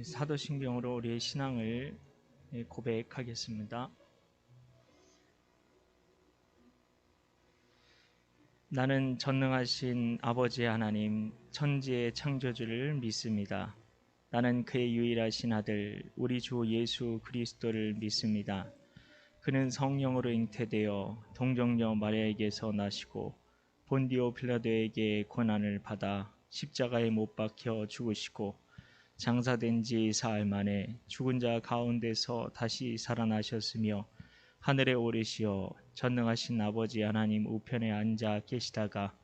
사도신경으로 우리의 신앙을 고백하겠습니다. 나는 전능하신 아버지 하나님, 천지의 창조주를 믿습니다. 나는 그의 유일하신 아들, 우리 주 예수 그리스도를 믿습니다. 그는 성령으로 잉태되어 동정녀 마리아에게서 나시고 본디오 빌라도에게 고난을 받아 십자가에 못 박혀 죽으시고 장사된 지 사흘 만에 죽은 자 가운데서 다시 살아나셨으며 하늘에 오르시어 전능하신 아버지 하나님 우편에 앉아 계시다가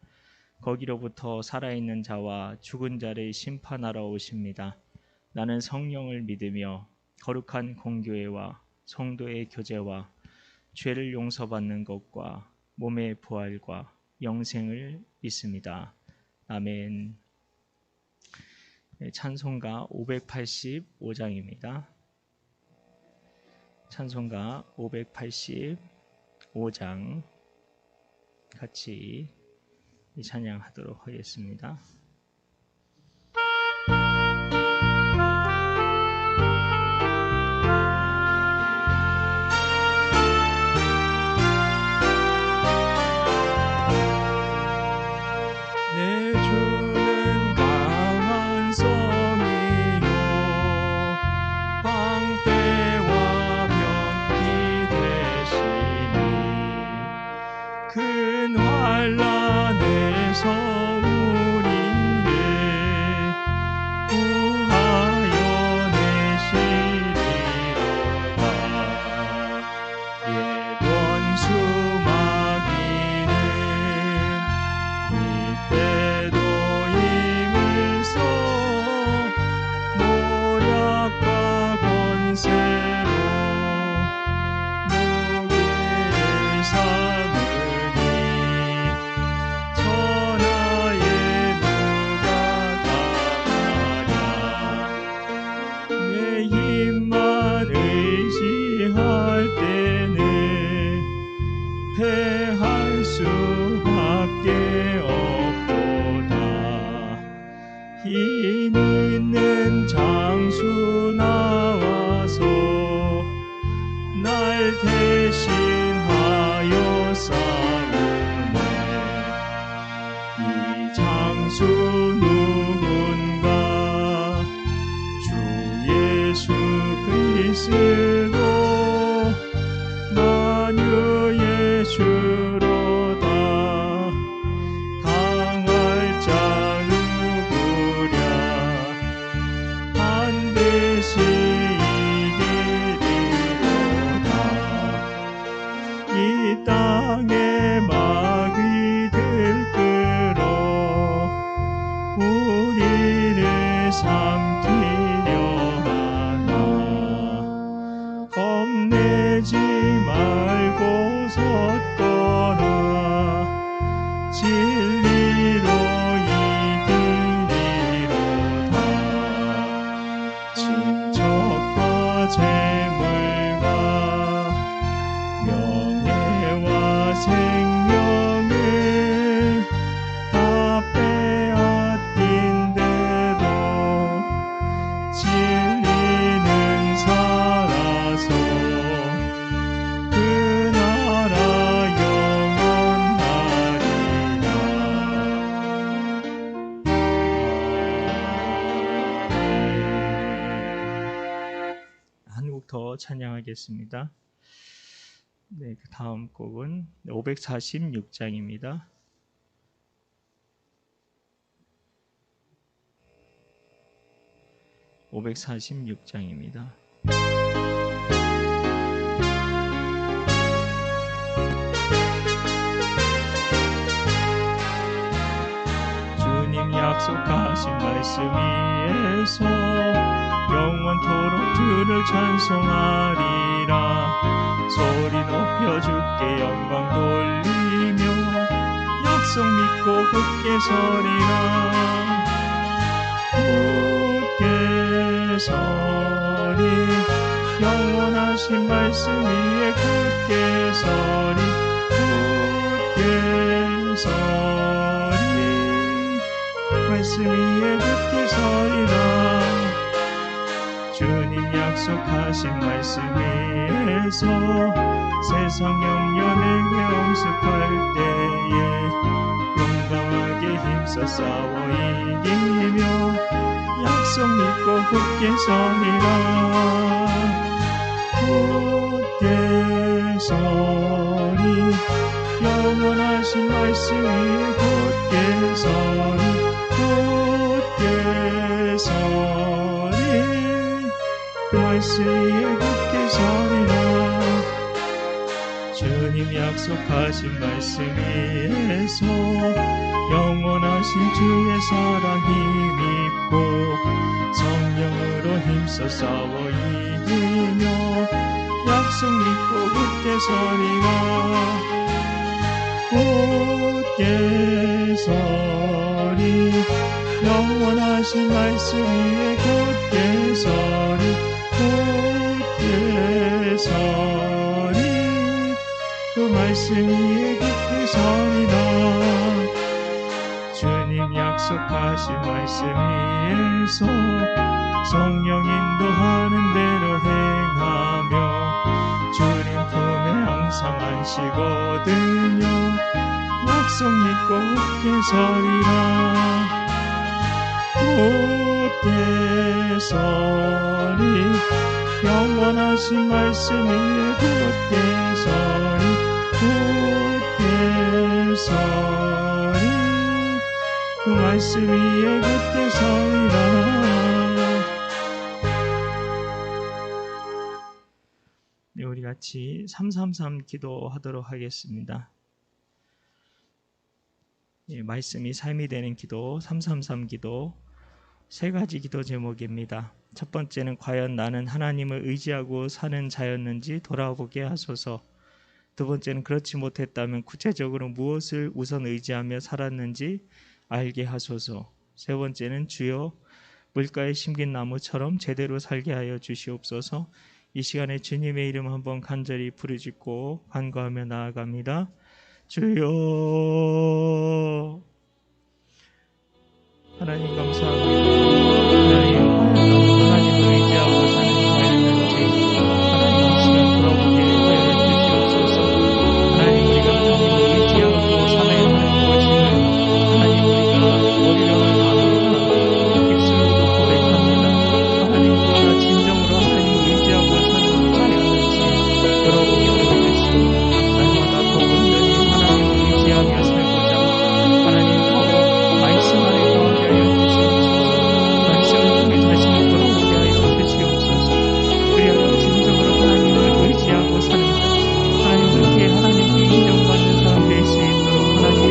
거기로부터 살아있는 자와 죽은 자를 심판하러 오십니다. 나는 성령을 믿으며 거룩한 공교회와 성도의 교제와 죄를 용서받는 것과 몸의 부활과 영생을 믿습니다. 아멘. 찬송가 585장입니다. 찬송가 585장 같이 찬양하도록 하겠습니다. 큰 환난에서 우리를 구하여 내시리로다. 옛 원수 마귀는 이때도 힘을 써 모략과 권세로 무기를 삼으니 천하에 누가 당하랴. 내 힘만 의지할 때는 패할 수밖에 없도다. 힘 있는 장수 나와서 날 대신하여 싸우네. 이 장수 누군가? 주 예수 그리스도 만유의 주로다. 당할 자 누구랴? 반드시 이기리로다. 이 땅에 마귀 들끓어 우리를 삼키려 하나. 겁내지 말고 섰거라. 진리로 이기리로다. 친척과 재물과 명예와 생명을 다 빼앗긴 대로 진리는 살아서 그 나라 영원하리라. 한 곡 더 찬양하겠습니다. 네, 그 다음 곡은 546장입니다. 주님 약속하신 말씀 위에서 영원토록 주를 찬송하리라. 소리 높여 주께 영광 돌리며 약속 믿고 굳게 서리라. 굳게 서리. 영원하신 말씀 위에 굳게 서리. 굳게 서리. 말씀 위에 굳게 서리라. 주님 약속하신 말씀 위에서 세상 영련의 엄습할 때에 용감하게 힘써 싸워 이기며 약속 믿고 굳게 서리라. 굳게 서리 영원하신 말씀 위에 굳게 서리 굳게 서리 그 말씀 위에 굳게 서리라. 주님 약속하신 말씀 위에서 영원하신 주의 사랑 힘입고 성령으로 힘써 싸워 이기며 약속 믿고 굳게 서리라. 굳게 서리 영원하신 말씀 위에 굳게 서리 굳게 서리 그 말씀 위에 굳게 서리라. 주님 약속하신 말씀 위에서 성령 인도하는 대로 행하며 주님 품에 항상 안시거든요. 약속 믿고 굳게 서리라. 굳게 서리 영원하신 말씀 위에 굳게 서리 굳게 서리 그 말씀 위에 굳게 서리라. 네, 우리 같이 333 기도하도록 하겠습니다. 예, 말씀이 삶이 되는 기도 333 기도 세 가지 기도 제목입니다. 첫 번째는 과연 나는 하나님을 의지하고 사는 자였는지 돌아보게 하소서. 두 번째는 그렇지 못했다면 구체적으로 무엇을 우선 의지하며 살았는지 알게 하소서. 세 번째는 주여 물가에 심긴 나무처럼 제대로 살게 하여 주시옵소서. 이 시간에 주님의 이름 한번 간절히 부르짖고 간구하며 나아갑니다. 주여 하나님 감사합니다. 하나님을 의지하고 사는 자였는지 하나님 이 시간 돌아보게 하여 주시옵소서. 하나님 우리가 하나님을 의지하고 살아야 하는 것임을 하나님 우리가 머리로는 압니다. 입술로도 고백합니다. 하나님 우리가 진정으로 하나님을 의지하고 사는 자였는지 돌아보게 하여 주시고 날마다 더 온전히 하나님을 의지하며 살고자 하나님 더 말씀 안에 거하게 하여 주시옵소서. 말씀을 통해 자신을 돌아보게 하여 주시옵소서. 그리하여 진정으로 하나님을 의지하고 사는 것 하나님 그렇게 하나님께 인정받는 사람 될 수 있도록 하나님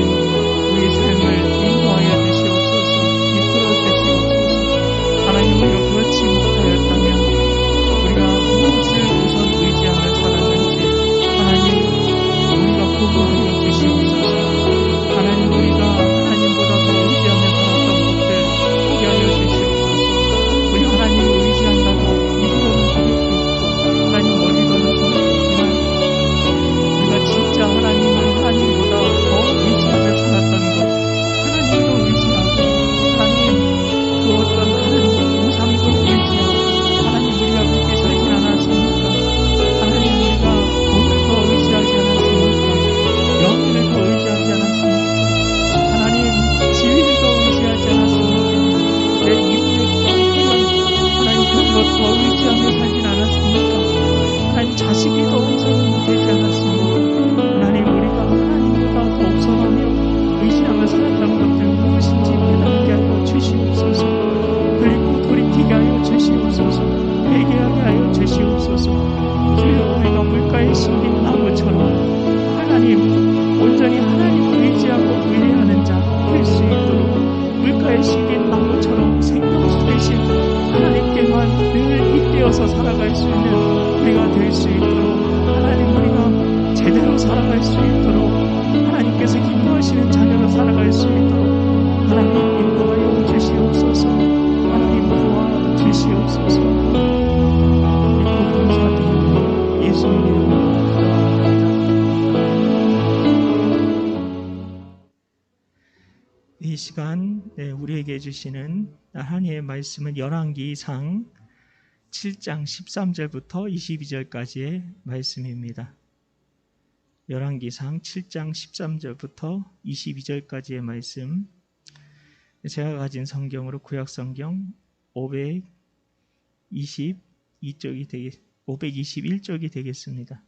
우리의 삶을 인도하여 주시옵소서. 이끌어 주시옵소서. 하나님 우리가 그렇지 못하였다면 우리가 무엇을 우선 의지하며 살았는지 하나님 우리가 보고하여 주시옵소서. 하나님 우리가 하나님보다 더 의지하며 살았던 것들 보게 하여 주시옵소서. 우리 하나님을 의지한다고 입으로는 고백도 있고 하나님 머리로는 고백이지만 우리가 진짜 하나님을 하나님보다 더 의지하며 살았던 것 하나님도 의지하고 하나님 그 어떤 다른 우상도 의지하고 하나님 우리가 그렇게 살진 않았습니까? 하나님 우리가 돈을 더 의지하지 않았습니까? 명예를 더 의지하지 않았습니까? 하나님 지위를 더 의지하지 않았습니까? 내 인맥과 희망 하나님 그런 것 더 의지하며 살진 않았습니까? 하나님 자식이 더 우선이 되지 않았습니까? 하나님 우리가 하나님보다 더 우선하며 의지하며 살았던 것들 무엇인지 깨닫게 하여 주시옵소서. 그리고 돌이키게 하여 주시옵소서. 회개하게 하여 주시옵소서. 주여 우리가 물가에 심긴 나무처럼 하나님 온전히 하나님을 의지하고 의뢰하는 자 될 수 있도록 물가에 심긴 나무처럼 생명수 되신 하나님께만 늘 잇대어서 살아갈 수 있는 우리가 될 수 있도록 하나님 우리가 제대로 살아갈 수 있도록 하나님께서 기뻐하시는 자녀로 살아갈 수 있도록 하나님 인도하여 주시옵소서. 하나님 도와 주시옵소서. 믿고 감사드리며 예수님 이름으로 이 시간 우리에게 주시는 하나님의 말씀은 열왕기상 7장 13절부터 22절까지의 말씀입니다. 열왕기상 7장 13절부터 22절까지의 말씀, 제가 가진 성경으로 구약성경 521쪽이 되겠습니다.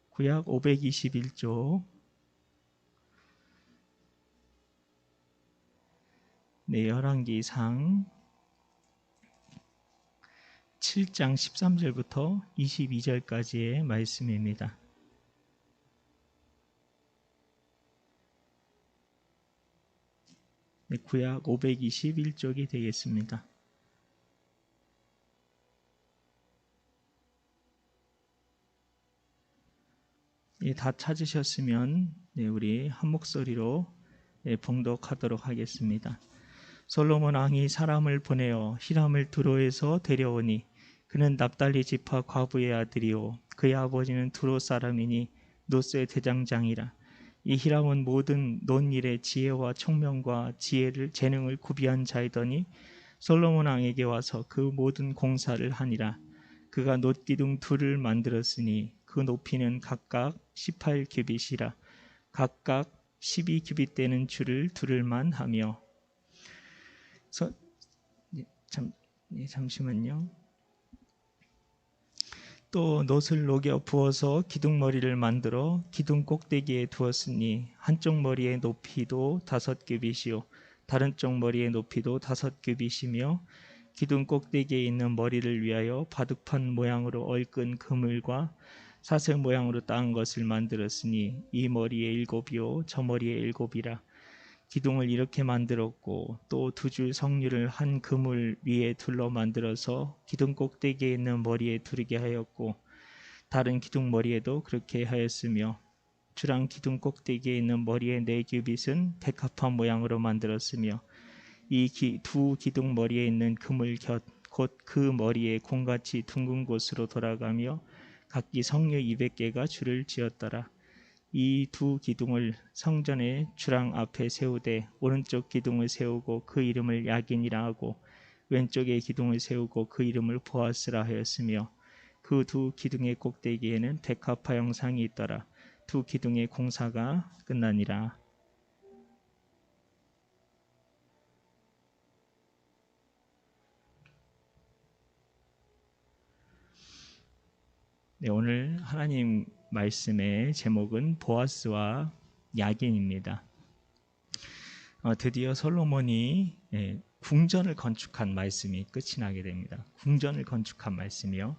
구약 521쪽. 네, 열왕기상 7장 13절부터 22절까지의 말씀입니다. 네, 구약 521쪽이 되겠습니다. 네, 다 찾으셨으면 우리 한 목소리로 봉독하도록 하겠습니다. 솔로몬 왕이 사람을 보내어 히람을 두로에서 데려오니 그는 납달리 지파 과부의 아들이요 그의 아버지는 두로 사람이니 노스의 대장장이라. 이 히람은 모든 논일의 지혜와 총명과 재능을 구비한 자이더니 솔로몬 왕에게 와서 그 모든 공사를 하니라. 그가 놋기둥 둘을 만들었으니 그 높이는 각각 18규빗이라. 각각 12규빗 되는 줄을 두를만 하며. 잠시만요. 또 놋을 녹여 부어서 기둥머리를 만들어 기둥 꼭대기에 두었으니 한쪽 머리의 높이도 5규빗이요 다른 쪽 머리의 높이도 5규빗이며 기둥 꼭대기에 있는 머리를 위하여 바둑판 모양으로 얽은 그물과 사슬 모양으로 따은 것을 만들었으니 이 머리에 7이요 저 머리에 7이라. 기둥을 이렇게 만들었고 또 2줄 석류를 한 그물 위에 둘러 만들어서 기둥 꼭대기에 있는 머리에 두르게 하였고 다른 기둥 머리에도 그렇게 하였으며 주랑 기둥 꼭대기에 있는 머리의 4규빗은 백합화 모양으로 만들었으며 이 두 기둥 머리에 있는 그물 곁 곧 그 머리에 공같이 둥근 곳으로 돌아가며 각기 석류 200개가 줄을 지었더라. 이 두 기둥을 성전의 주랑 앞에 세우되 오른쪽 기둥을 세우고 그 이름을 야긴이라 하고 왼쪽의 기둥을 세우고 그 이름을 보아스라 하였으며 그 두 기둥의 꼭대기에는 백합화 형상이 있더라. 두 기둥의 공사가 끝나니라. 네, 오늘 하나님 말씀의 제목은 보아스와 야긴입니다. 드디어 솔로몬이 궁전을 건축한 말씀이 끝이 나게 됩니다. 궁전을 건축한 말씀이요.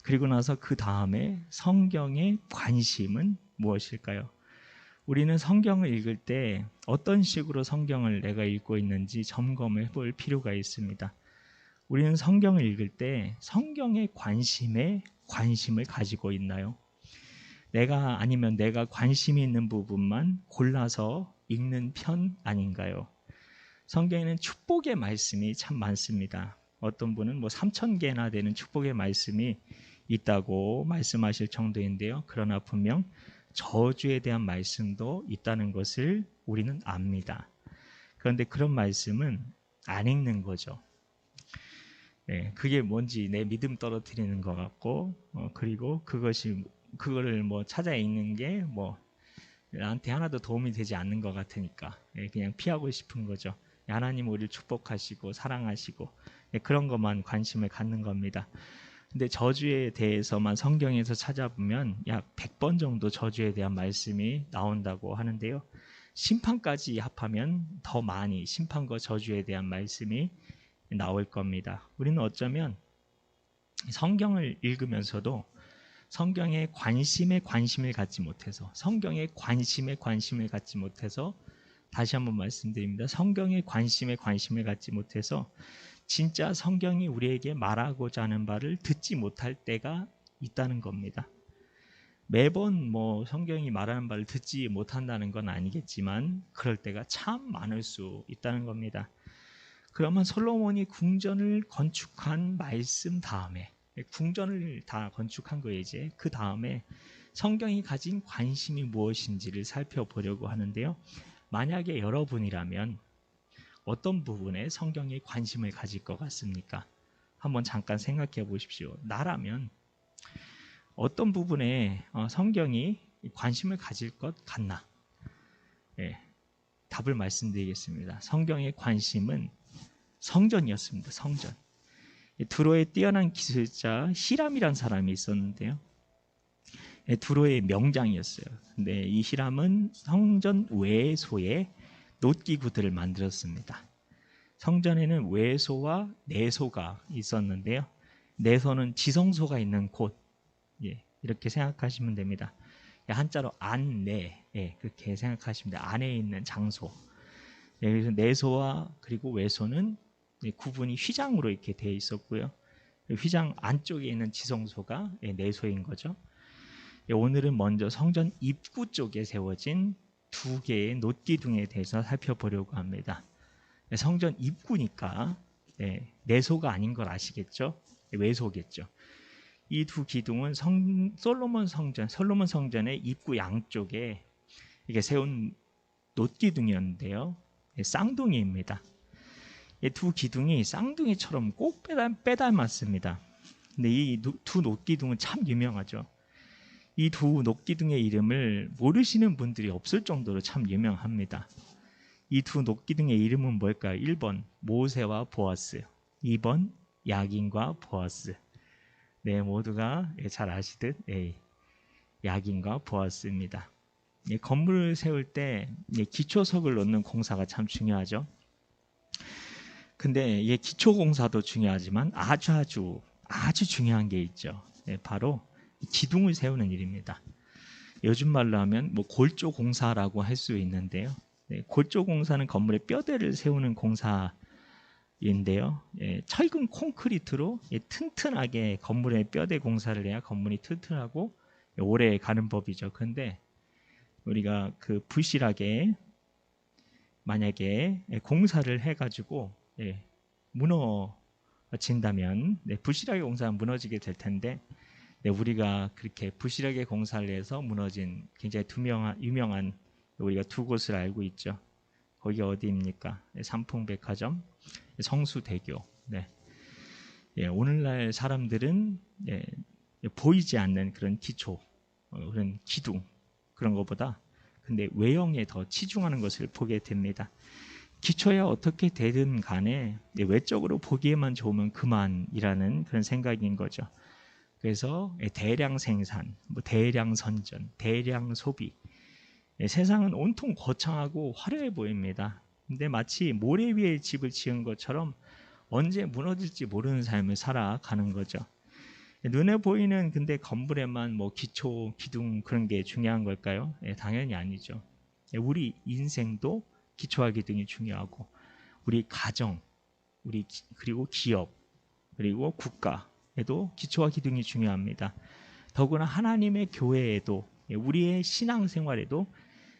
그리고 나서 그 다음에 성경의 관심은 무엇일까요? 우리는 성경을 읽을 때 어떤 식으로 성경을 내가 읽고 있는지 점검해 볼 필요가 있습니다. 우리는 성경을 읽을 때 성경의 관심을 가지고 있나요? 아니면 내가 관심이 있는 부분만 골라서 읽는 편 아닌가요? 성경에는 축복의 말씀이 참 많습니다. 어떤 분은 3,000개나 되는 축복의 말씀이 있다고 말씀하실 정도인데요. 그러나 분명 저주에 대한 말씀도 있다는 것을 우리는 압니다. 그런데 그런 말씀은 안 읽는 거죠. 네, 그게 뭔지 내 믿음 떨어뜨리는 것 같고, 그리고 그거를 찾아 읽는 게 나한테 하나도 도움이 되지 않는 것 같으니까 그냥 피하고 싶은 거죠. 하나님 우리를 축복하시고 사랑하시고 그런 것만 관심을 갖는 겁니다. 근데 저주에 대해서만 성경에서 찾아보면 약 100번 정도 저주에 대한 말씀이 나온다고 하는데요. 심판까지 합하면 더 많이 심판과 저주에 대한 말씀이 나올 겁니다. 우리는 어쩌면 성경을 읽으면서도 성경의 관심에 관심을 갖지 못해서 다시 한번 말씀드립니다. 성경의 관심에 관심을 갖지 못해서 진짜 성경이 우리에게 말하고자 하는 바를 듣지 못할 때가 있다는 겁니다. 매번 성경이 말하는 바를 듣지 못한다는 건 아니겠지만 그럴 때가 참 많을 수 있다는 겁니다. 그러면 솔로몬이 궁전을 건축한 말씀 다음에 궁전을 다 건축한 거예요. 이제 그 다음에 성경이 가진 관심이 무엇인지를 살펴보려고 하는데요. 만약에 여러분이라면 어떤 부분에 성경이 관심을 가질 것 같습니까? 한번 잠깐 생각해 보십시오. 나라면 어떤 부분에 성경이 관심을 가질 것 같나? 예, 답을 말씀드리겠습니다. 성경의 관심은 성전이었습니다. 성전. 두로의 뛰어난 기술자 히람이란 사람이 있었는데요. 두로의 명장이었어요. 근데 이 히람은 성전 외소에 놋기구들을 만들었습니다. 성전에는 외소와 내소가 있었는데요. 내소는 지성소가 있는 곳, 이렇게 생각하시면 됩니다. 한자로 안내, 그렇게 생각하시면 돼요. 안에 있는 장소. 그래서 내소와 그리고 외소는 구분이 휘장으로 이렇게 되어 있었고요. 휘장 안쪽에 있는 지성소가 내소인 거죠. 오늘은 먼저 성전 입구 쪽에 세워진 두 개의 놋기둥에 대해서 살펴보려고 합니다. 성전 입구니까 내소가 아닌 걸 아시겠죠? 외소겠죠. 이 두 기둥은 솔로몬 성전의 입구 양쪽에 이게 세운 놋기둥이었는데요. 쌍둥이입니다. 이 두 기둥이 쌍둥이처럼 꼭 빼닮았습니다. 근데 이 두 놋기둥은 참 유명하죠. 이 두 놋기둥의 이름을 모르시는 분들이 없을 정도로 참 유명합니다. 이 두 놋기둥의 이름은 뭘까요? 1번 모세와 보아스, 2번 야긴과 보아스. 네, 모두가 잘 아시듯 야긴과 보아스입니다. 건물을 세울 때 기초석을 놓는 공사가 참 중요하죠. 근데 기초공사도 중요하지만 아주 중요한 게 있죠. 바로 기둥을 세우는 일입니다. 요즘 말로 하면 골조 공사라고 할 수 있는데요. 골조 공사는 건물의 뼈대를 세우는 공사인데요. 철근 콘크리트로 튼튼하게 건물의 뼈대 공사를 해야 건물이 튼튼하고 오래 가는 법이죠. 그런데 우리가 부실하게 만약에 공사를 해가지고 무너진다면 부실하게 공사하면 무너지게 될 텐데 우리가 그렇게 부실하게 공사를 해서 무너진 굉장히 유명한 우리가 두 곳을 알고 있죠. 거기가 어디입니까? 삼풍백화점, 성수대교. 오늘날 사람들은 보이지 않는 그런 기초, 그런 기둥 그런 것보다 근데 외형에 더 치중하는 것을 보게 됩니다. 기초야 어떻게 되든 간에 외적으로 보기에만 좋으면 그만이라는 그런 생각인 거죠. 그래서 대량 생산, 대량 선전, 대량 소비. 세상은 온통 거창하고 화려해 보입니다. 근데 마치 모래 위에 집을 지은 것처럼 언제 무너질지 모르는 삶을 살아가는 거죠. 눈에 보이는 근데 건물에만 기초, 기둥 그런 게 중요한 걸까요? 당연히 아니죠. 우리 인생도 기초와 기둥이 중요하고 우리 가정, 그리고 기업, 그리고 국가에도 기초와 기둥이 중요합니다. 더구나 하나님의 교회에도 우리의 신앙생활에도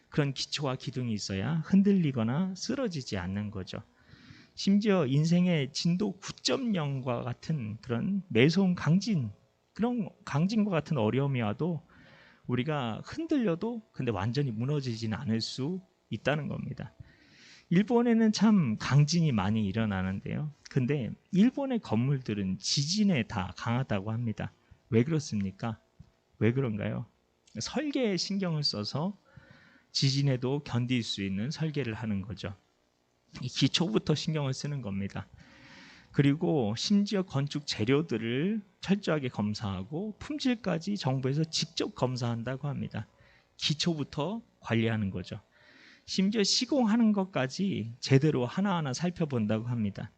그런 기초와 기둥이 있어야 흔들리거나 쓰러지지 않는 거죠. 심지어 인생의 진도 9.0과 같은 그런 매서운 그런 강진과 같은 어려움이 와도 우리가 흔들려도 근데 완전히 무너지지는 않을 수 있다는 겁니다. 일본에는 참 강진이 많이 일어나는데요. 근데 일본의 건물들은 지진에 다 강하다고 합니다. 왜 그렇습니까? 왜 그런가요? 설계에 신경을 써서 지진에도 견딜 수 있는 설계를 하는 거죠. 이 기초부터 신경을 쓰는 겁니다. 그리고 심지어 건축 재료들을 철저하게 검사하고 품질까지 정부에서 직접 검사한다고 합니다. 기초부터 관리하는 거죠. 심지어 시공하는 것까지 제대로 하나하나 살펴본다고 합니다.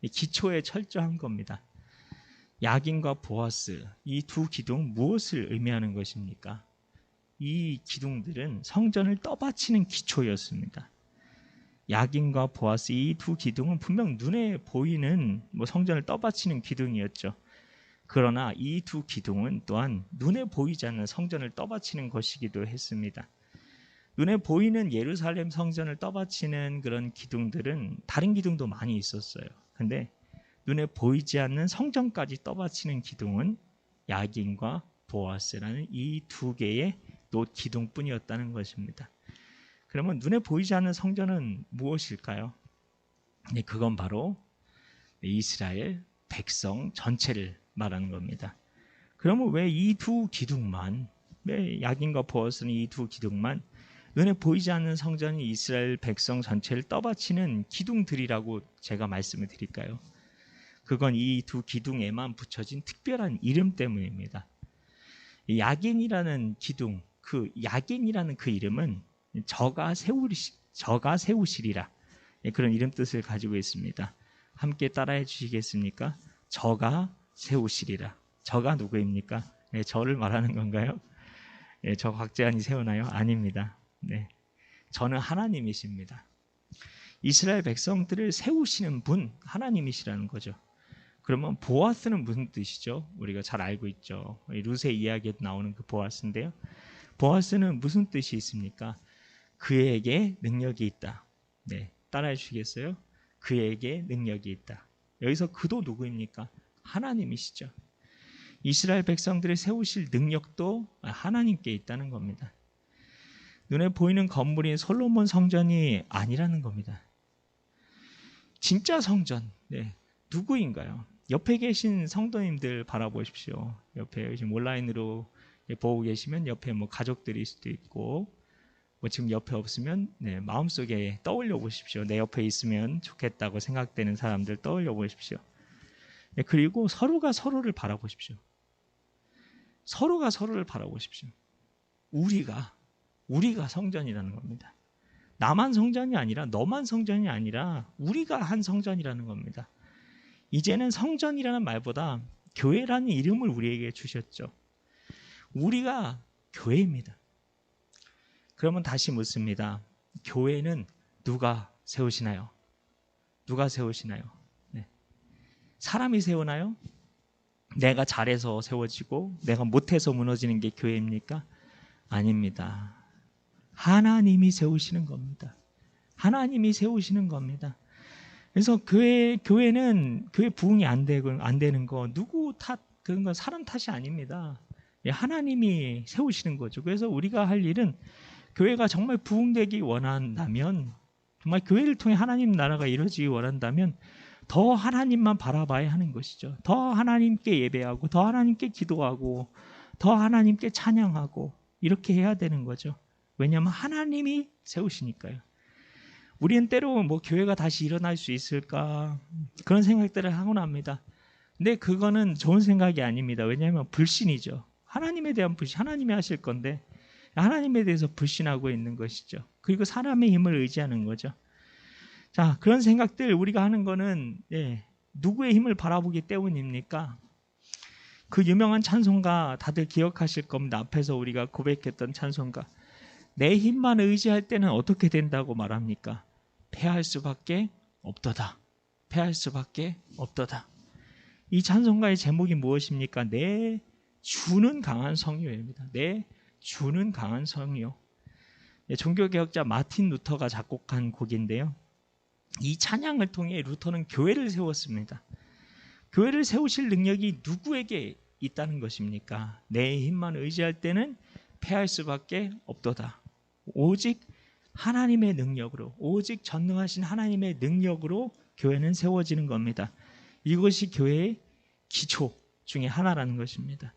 기초에 철저한 겁니다. 야긴과 보아스, 이 두 기둥 무엇을 의미하는 것입니까? 이 기둥들은 성전을 떠받치는 기초였습니다. 야긴과 보아스 이 두 기둥은 분명 눈에 보이는 성전을 떠받치는 기둥이었죠. 그러나 이 두 기둥은 또한 눈에 보이지 않는 성전을 떠받치는 것이기도 했습니다. 눈에 보이는 예루살렘 성전을 떠받치는 그런 기둥들은 다른 기둥도 많이 있었어요. 근데 눈에 보이지 않는 성전까지 떠받치는 기둥은 야긴과 보아스라는 이 두 개의 놋 기둥뿐이었다는 것입니다. 그러면 눈에 보이지 않는 성전은 무엇일까요? 네, 그건 바로 이스라엘 백성 전체를 말하는 겁니다. 그러면 왜 이 두 기둥만, 왜 야긴과 보아스는 이 두 기둥만, 눈에 보이지 않는 성전이 이스라엘 백성 전체를 떠받치는 기둥들이라고 제가 말씀을 드릴까요? 그건 이 두 기둥에만 붙여진 특별한 이름 때문입니다. 야긴이라는 기둥, 그 야긴이라는 그 이름은 저가 세우시리라, 그런 이름 뜻을 가지고 있습니다. 함께 따라해 주시겠습니까? 저가 세우시리라. 저가 누구입니까? 네, 저를 말하는 건가요? 네, 저 곽재환이 세우나요? 아닙니다. 네, 저는 하나님이십니다. 이스라엘 백성들을 세우시는 분, 하나님이시라는 거죠. 그러면 보아스는 무슨 뜻이죠? 우리가 잘 알고 있죠. 룻의 이야기에 나오는 그 보아스인데요. 보아스는 무슨 뜻이 있습니까? 그에게 능력이 있다. 네, 따라해 주시겠어요? 그에게 능력이 있다. 여기서 그도 누구입니까? 하나님이시죠. 이스라엘 백성들을 세우실 능력도 하나님께 있다는 겁니다. 눈에 보이는 건물인 솔로몬 성전이 아니라는 겁니다. 진짜 성전, 네, 누구인가요? 옆에 계신 성도님들 바라보십시오. 옆에 지금 온라인으로 보고 계시면 옆에 뭐 가족들일 수도 있고, 뭐 지금 옆에 없으면 네, 마음속에 떠올려 보십시오. 내 옆에 있으면 좋겠다고 생각되는 사람들 떠올려 보십시오. 네, 그리고 서로가 서로를 바라보십시오. 서로가 서로를 바라보십시오. 우리가 성전이라는 겁니다. 나만 성전이 아니라, 너만 성전이 아니라 우리가 한 성전이라는 겁니다. 이제는 성전이라는 말보다 교회라는 이름을 우리에게 주셨죠. 우리가 교회입니다. 그러면 다시 묻습니다. 교회는 누가 세우시나요? 누가 세우시나요? 네. 사람이 세우나요? 내가 잘해서 세워지고 내가 못해서 무너지는 게 교회입니까? 아닙니다. 하나님이 세우시는 겁니다. 하나님이 세우시는 겁니다. 그래서 교회는 교회 부흥이 안 되는 거 누구 탓, 그런 건 사람 탓이 아닙니다. 하나님이 세우시는 거죠. 그래서 우리가 할 일은 교회가 정말 부흥되기 원한다면, 정말 교회를 통해 하나님 나라가 이루어지기 원한다면 더 하나님만 바라봐야 하는 것이죠. 더 하나님께 예배하고, 더 하나님께 기도하고, 더 하나님께 찬양하고, 이렇게 해야 되는 거죠. 왜냐하면 하나님이 세우시니까요. 우리는 때로 뭐 교회가 다시 일어날 수 있을까, 그런 생각들을 하곤 합니다. 근데 그거는 좋은 생각이 아닙니다. 왜냐하면 불신이죠. 하나님에 대한 불신, 하나님이 하실 건데 하나님에 대해서 불신하고 있는 것이죠. 그리고 사람의 힘을 의지하는 거죠. 자, 그런 생각들 우리가 하는 거는 누구의 힘을 바라보기 때문입니까? 그 유명한 찬송가 다들 기억하실 겁니다. 앞에서 우리가 고백했던 찬송가. 내 힘만 의지할 때는 어떻게 된다고 말합니까? 패할 수밖에 없도다. 패할 수밖에 없도다. 이 찬송가의 제목이 무엇입니까? 내 주는 강한 성료입니다. 내 주는 강한 성료. 종교개혁자 마틴 루터가 작곡한 곡인데요. 이 찬양을 통해 루터는 교회를 세웠습니다. 교회를 세우실 능력이 누구에게 있다는 것입니까? 내 힘만 의지할 때는 패할 수밖에 없도다. 오직 하나님의 능력으로, 오직 전능하신 하나님의 능력으로 교회는 세워지는 겁니다. 이것이 교회의 기초 중에 하나라는 것입니다.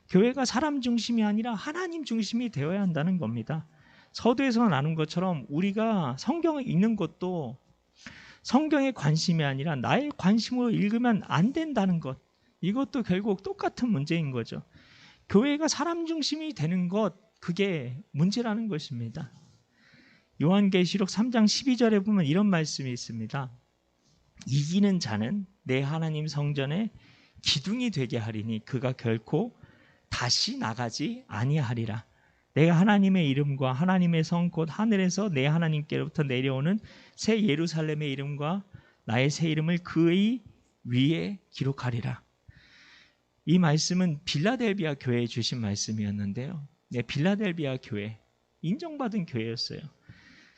교회가 사람 중심이 아니라 하나님 중심이 되어야 한다는 겁니다. 서두에서 나눈 것처럼 우리가 성경을 읽는 것도 성경의 관심이 아니라 나의 관심으로 읽으면 안 된다는 것, 이것도 결국 똑같은 문제인 거죠. 교회가 사람 중심이 되는 것, 그게 문제라는 것입니다. 요한계시록 3장 12절에 보면 이런 말씀이 있습니다. 이기는 자는 내 하나님 성전에 기둥이 되게 하리니 그가 결코 다시 나가지 아니하리라. 내가 하나님의 이름과 하나님의 성 곧 하늘에서 내 하나님께로부터 내려오는 새 예루살렘의 이름과 나의 새 이름을 그의 위에 기록하리라. 이 말씀은 빌라델비아 교회에 주신 말씀이었는데요. 빌라델비아 교회, 인정받은 교회였어요.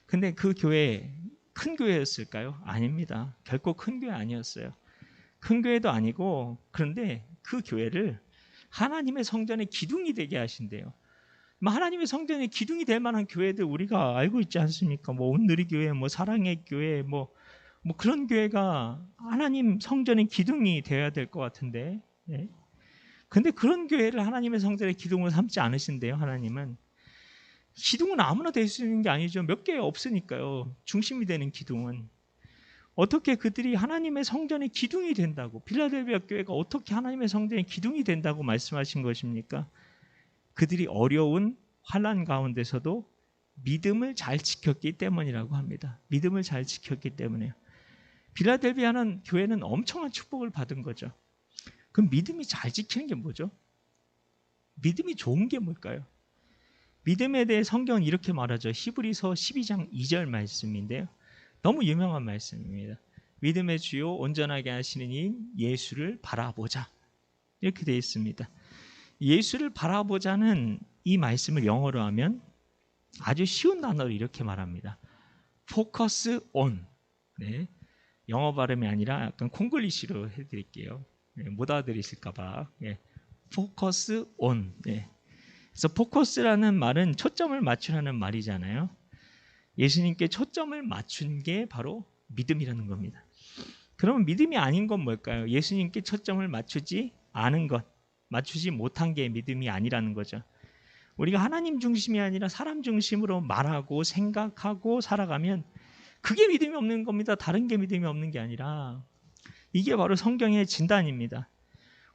근데 그 교회 큰 교회였을까요? 아닙니다. 결코 큰 교회 아니었어요. 큰 교회도 아니고, 그런데 그 교회를 하나님의 성전의 기둥이 되게 하신대요. 하나님의 성전의 기둥이 될 만한 교회들 우리가 알고 있지 않습니까? 뭐 온누리교회, 뭐 사랑의 교회, 뭐 뭐 그런 교회가 하나님 성전의 기둥이 되어야 될 것 같은데, 예. 근데 그런 교회를 하나님의 성전의 기둥으로 삼지 않으신대요. 하나님은 기둥은 아무나 될 수 있는 게 아니죠. 몇 개 없으니까요. 중심이 되는 기둥은 어떻게 그들이 하나님의 성전의 기둥이 된다고, 필라델비아 교회가 어떻게 하나님의 성전의 기둥이 된다고 말씀하신 것입니까? 그들이 어려운 환난 가운데서도 믿음을 잘 지켰기 때문이라고 합니다. 믿음을 잘 지켰기 때문에요. 필라델비아는 교회는 엄청난 축복을 받은 거죠. 그럼 믿음이 잘 지키는 게 뭐죠? 믿음이 좋은 게 뭘까요? 믿음에 대해 성경은 이렇게 말하죠. 히브리서 12장 2절 말씀인데요. 너무 유명한 말씀입니다. 믿음의 주요 온전하게 하시는 이인 예수를 바라보자. 이렇게 되어 있습니다. 예수를 바라보자는 이 말씀을 영어로 하면 아주 쉬운 단어로 이렇게 말합니다. Focus on. 네. 영어 발음이 아니라 약간 콩글리시로 해드릴게요. 네, 못 알아들으실까봐. 네. Focus on. 네. 그래서 포커스라는 말은 초점을 맞추라는 말이잖아요. 예수님께 초점을 맞춘 게 바로 믿음이라는 겁니다. 그러면 믿음이 아닌 건 뭘까요? 예수님께 초점을 맞추지 않은 것, 맞추지 못한 게 믿음이 아니라는 거죠. 우리가 하나님 중심이 아니라 사람 중심으로 말하고 생각하고 살아가면 그게 믿음이 없는 겁니다. 다른 게 믿음이 없는 게 아니라. 이게 바로 성경의 진단입니다.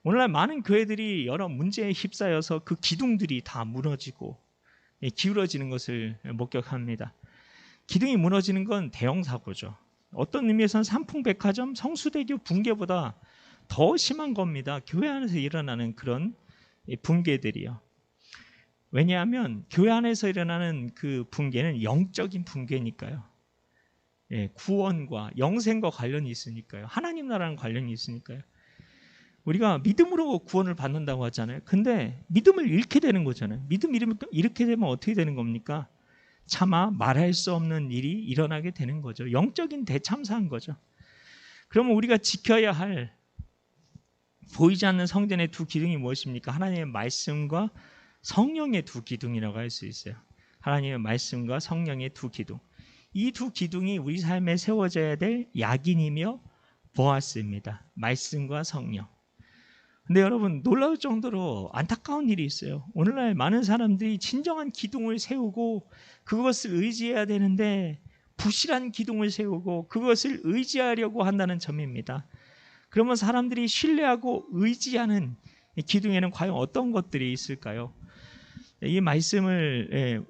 오늘날 많은 교회들이 여러 문제에 휩싸여서 그 기둥들이 다 무너지고 기울어지는 것을 목격합니다. 기둥이 무너지는 건 대형 사고죠. 어떤 의미에서는 삼풍백화점, 성수대교 붕괴보다 더 심한 겁니다. 교회 안에서 일어나는 그런 붕괴들이요. 왜냐하면 교회 안에서 일어나는 그 붕괴는 영적인 붕괴니까요. 구원과 영생과 관련이 있으니까요. 하나님 나라랑 관련이 있으니까요. 우리가 믿음으로 구원을 받는다고 하잖아요. 근데 믿음을 잃게 되는 거잖아요. 믿음 잃게 되면 어떻게 되는 겁니까? 차마 말할 수 없는 일이 일어나게 되는 거죠. 영적인 대참사인 거죠. 그러면 우리가 지켜야 할 보이지 않는 성전의 두 기둥이 무엇입니까? 하나님의 말씀과 성령의 두 기둥이라고 할 수 있어요. 하나님의 말씀과 성령의 두 기둥. 이 두 기둥이 우리 삶에 세워져야 될 약인이며 보아스입니다. 말씀과 성령. 근데 여러분 놀라울 정도로 안타까운 일이 있어요. 오늘날 많은 사람들이 진정한 기둥을 세우고 그것을 의지해야 되는데 부실한 기둥을 세우고 그것을 의지하려고 한다는 점입니다. 그러면 사람들이 신뢰하고 의지하는 기둥에는 과연 어떤 것들이 있을까요? 이 말씀을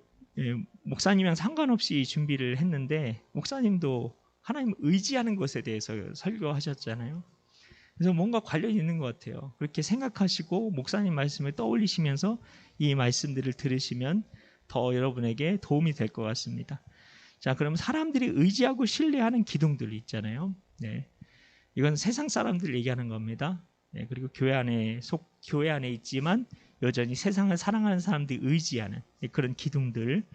목사님이랑 상관없이 준비를 했는데 목사님도 하나님 의지하는 것에 대해서 설교하셨잖아요. 그래서 뭔가 관련이 있는 것 같아요. 그렇게 생각하시고 목사님 말씀을 떠올리시면서 이 말씀들을 들으시면 더 여러분에게 도움이 될 것 같습니다. 자, 그럼 사람들이 의지하고 신뢰하는 기둥들 있잖아요. 네. 이건 세상 사람들 얘기하는 겁니다. 네, 그리고 교회 안에 있지만 여전히 세상을 사랑하는 사람들이 의지하는 그런 기둥들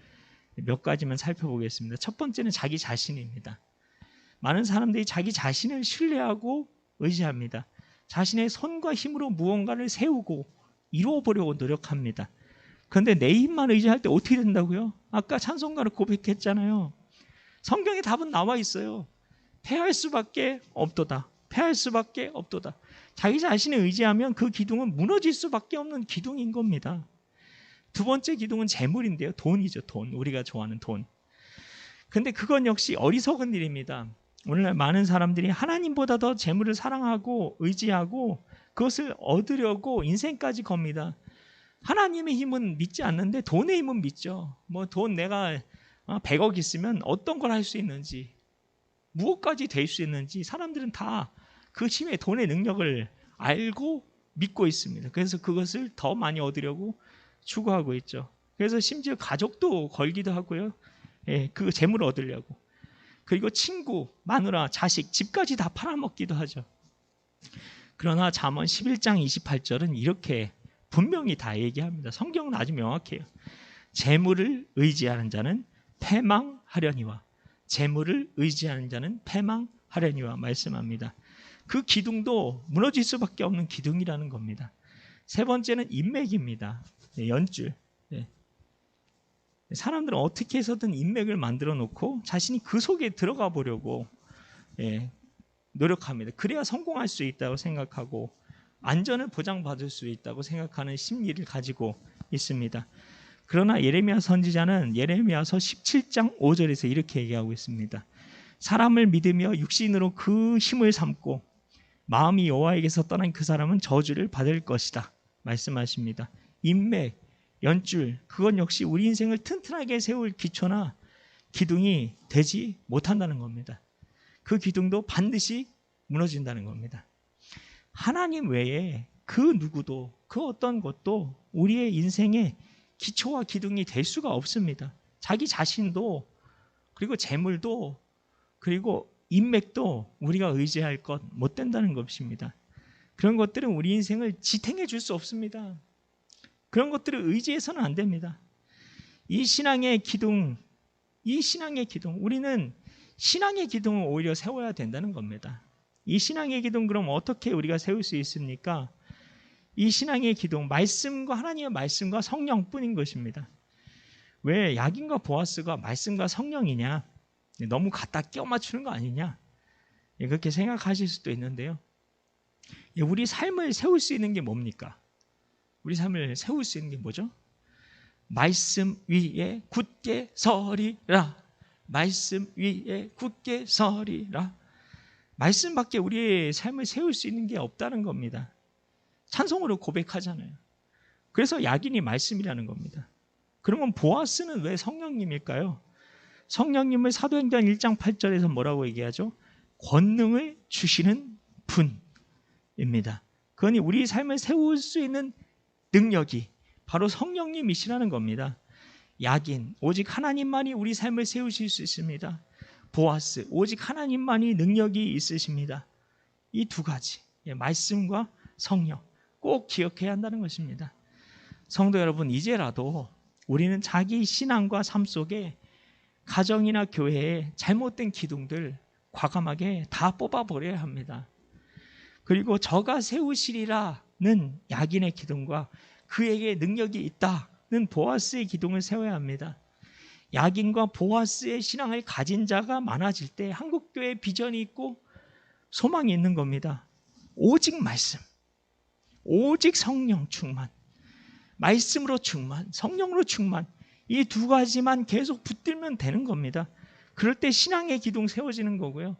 몇 가지만 살펴보겠습니다. 첫 번째는 자기 자신입니다. 많은 사람들이 자기 자신을 신뢰하고 의지합니다. 자신의 손과 힘으로 무언가를 세우고 이루어보려고 노력합니다. 그런데 내 힘만 의지할 때 어떻게 된다고요? 아까 찬송가를 고백했잖아요. 성경에 답은 나와 있어요. 패할 수밖에 없도다. 패할 수밖에 없도다. 자기 자신을 의지하면 그 기둥은 무너질 수밖에 없는 기둥인 겁니다. 두 번째 기둥은 재물인데요. 돈이죠. 돈. 우리가 좋아하는 돈. 근데 그건 역시 어리석은 일입니다. 오늘날 많은 사람들이 하나님보다 더 재물을 사랑하고 의지하고 그것을 얻으려고 인생까지 겁니다. 하나님의 힘은 믿지 않는데 돈의 힘은 믿죠. 뭐 돈 내가 100억 있으면 어떤 걸 할 수 있는지 무엇까지 될 수 있는지 사람들은 다 그 힘의 돈의 능력을 알고 믿고 있습니다. 그래서 그것을 더 많이 얻으려고 추구하고 있죠. 그래서 심지어 가족도 걸기도 하고요. 그 재물을 얻으려고. 그리고 친구, 마누라, 자식, 집까지 다 팔아먹기도 하죠. 그러나 잠언 11장 28절은 이렇게 분명히 다 얘기합니다. 성경은 아주 명확해요. 재물을 의지하는 자는 패망하려니와 재물을 의지하는 자는 패망하려니와 말씀합니다. 그 기둥도 무너질 수밖에 없는 기둥이라는 겁니다. 세 번째는 인맥입니다. 연줄. 사람들은 어떻게 해서든 인맥을 만들어 놓고 자신이 그 속에 들어가 보려고 노력합니다. 그래야 성공할 수 있다고 생각하고 안전을 보장받을 수 있다고 생각하는 심리를 가지고 있습니다. 그러나 예레미야 선지자는 예레미야서 17장 5절에서 이렇게 얘기하고 있습니다. 사람을 믿으며 육신으로 그 힘을 삼고 마음이 여호와에게서 떠난 그 사람은 저주를 받을 것이다 말씀하십니다. 인맥, 연줄, 그건 역시 우리 인생을 튼튼하게 세울 기초나 기둥이 되지 못한다는 겁니다. 그 기둥도 반드시 무너진다는 겁니다. 하나님 외에 그 누구도, 그 어떤 것도 우리의 인생의 기초와 기둥이 될 수가 없습니다. 자기 자신도, 그리고 재물도, 그리고 인맥도 우리가 의지할 것 못 된다는 것입니다. 그런 것들은 우리 인생을 지탱해 줄 수 없습니다. 그런 것들을 의지해서는 안 됩니다. 이 신앙의 기둥, 우리는 신앙의 기둥을 오히려 세워야 된다는 겁니다. 이 신앙의 기둥 그럼 어떻게 우리가 세울 수 있습니까? 이 신앙의 기둥, 말씀과 하나님의 말씀과 성령뿐인 것입니다. 왜 야긴과 보아스가 말씀과 성령이냐? 너무 갖다 끼워 맞추는 거 아니냐? 그렇게 생각하실 수도 있는데요. 우리 삶을 세울 수 있는 게 뭡니까? 우리 삶을 세울 수 있는 게 뭐죠? 말씀 위에 굳게 서리라. 말씀 위에 굳게 서리라. 말씀밖에 우리의 삶을 세울 수 있는 게 없다는 겁니다. 찬송으로 고백하잖아요. 그래서 야긴이 말씀이라는 겁니다. 그러면 보아스는 왜 성령님일까요? 성령님을 사도행전 1장 8절에서 뭐라고 얘기하죠? 권능을 주시는 분입니다. 그러니 우리 삶을 세울 수 있는 능력이 바로 성령님이시라는 겁니다. 야긴, 오직 하나님만이 우리 삶을 세우실 수 있습니다. 보아스, 오직 하나님만이 능력이 있으십니다. 이 두 가지, 말씀과 성령, 꼭 기억해야 한다는 것입니다. 성도 여러분, 이제라도 우리는 자기 신앙과 삶 속에 가정이나 교회에 잘못된 기둥들 과감하게 다 뽑아버려야 합니다. 그리고 저가 세우시리라는 야긴의 기둥과 그에게 능력이 있다는 보아스의 기둥을 세워야 합니다. 야긴과 보아스의 신앙을 가진 자가 많아질 때 한국교회에 비전이 있고 소망이 있는 겁니다. 오직 말씀, 오직 성령 충만, 말씀으로 충만, 성령으로 충만, 이 두 가지만 계속 붙들면 되는 겁니다. 그럴 때 신앙의 기둥 세워지는 거고요.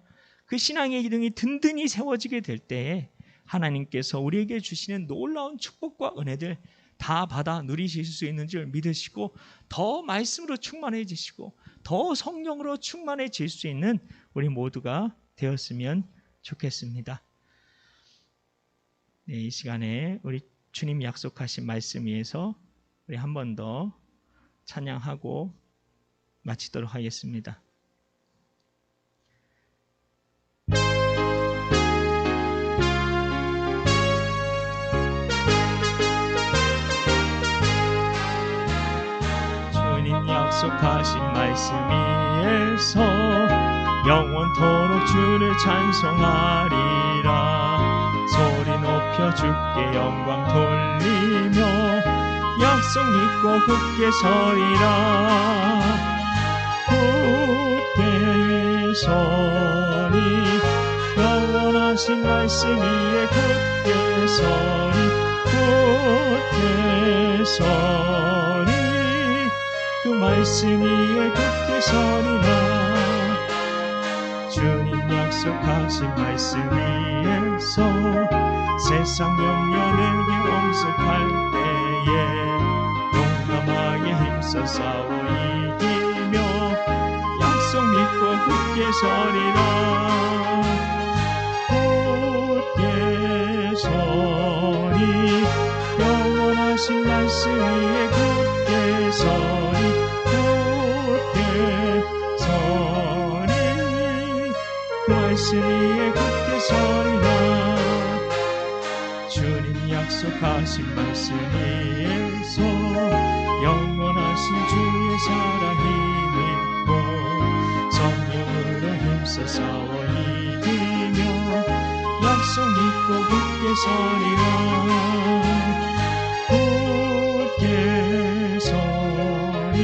그 신앙의 기둥이 든든히 세워지게 될 때에 하나님께서 우리에게 주시는 놀라운 축복과 은혜들 다 받아 누리실 수 있는 줄 믿으시고 더 말씀으로 충만해지시고 더 성령으로 충만해질 수 있는 우리 모두가 되었으면 좋겠습니다. 네, 이 시간에 우리 주님 약속하신 말씀 위에서 우리 한 번 더 찬양하고 마치도록 하겠습니다. 주님 약속하신 말씀 위에서 영원토록 주를 찬송하리라. 소리 높여 주께 영광 돌리며 약속 믿고 굳게 서리라. 굳게 서리. 영원하신 말씀 위에 굳게 서리. 굳게 서리. 그 말씀 위에 굳게 서리라. 주님 약속하신 말씀 위에서 세상 영년에게 엄습할 때에 용감하게 힘써 싸워 이기며 약속 믿고 굳게 서리라. 굳게 서리. 영원하신 말씀 위에 굳게 서리. 굳게 서리. 그 말씀 위에 굳게 서리라. 주님 약속하신 말씀 위에서 영원하신 주의 사랑 힘입고 성령으로 힘써 싸워 이기며 약속 믿고 굳게 서리라. 굳게 서리.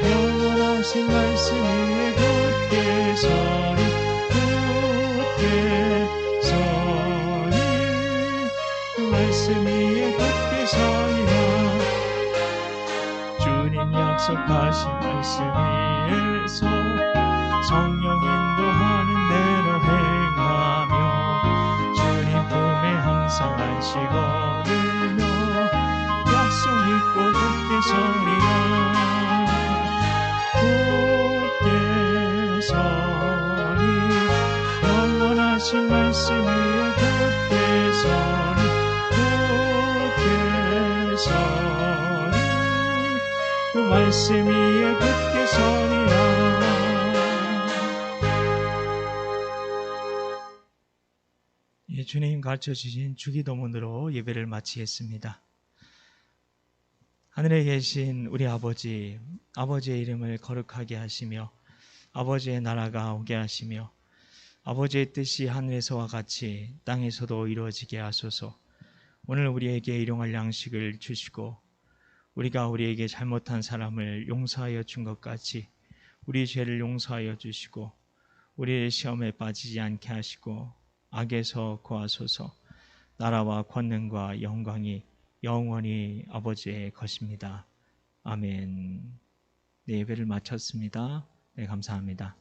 영원하신 말씀 위에 굳게 서리. 약속하신 말씀 위에서 성령 인도하는 대로 행하며 주님 품에 항상 안식 얻으며 약속 믿고 굳게 서리라. 굳게 서리 영원하신 말씀 위에 굳게 서리. 굳게 서리 그 말씀 위에 굳게 서리라. 예, 주님 가르쳐주신 주기도문으로 예배를 마치겠습니다. 하늘에 계신 우리 아버지, 아버지의 이름을 거룩하게 하시며 아버지의 나라가 오게 하시며 아버지의 뜻이 하늘에서와 같이 땅에서도 이루어지게 하소서. 오늘 우리에게 일용할 양식을 주시고 우리가 우리에게 잘못한 사람을 용서하여 준 것 같이 우리 죄를 용서하여 주시고 우리의 시험에 빠지지 않게 하시고 악에서 구하소서. 나라와 권능과 영광이 영원히 아버지의 것입니다. 아멘. 네, 예배를 마쳤습니다. 네, 감사합니다.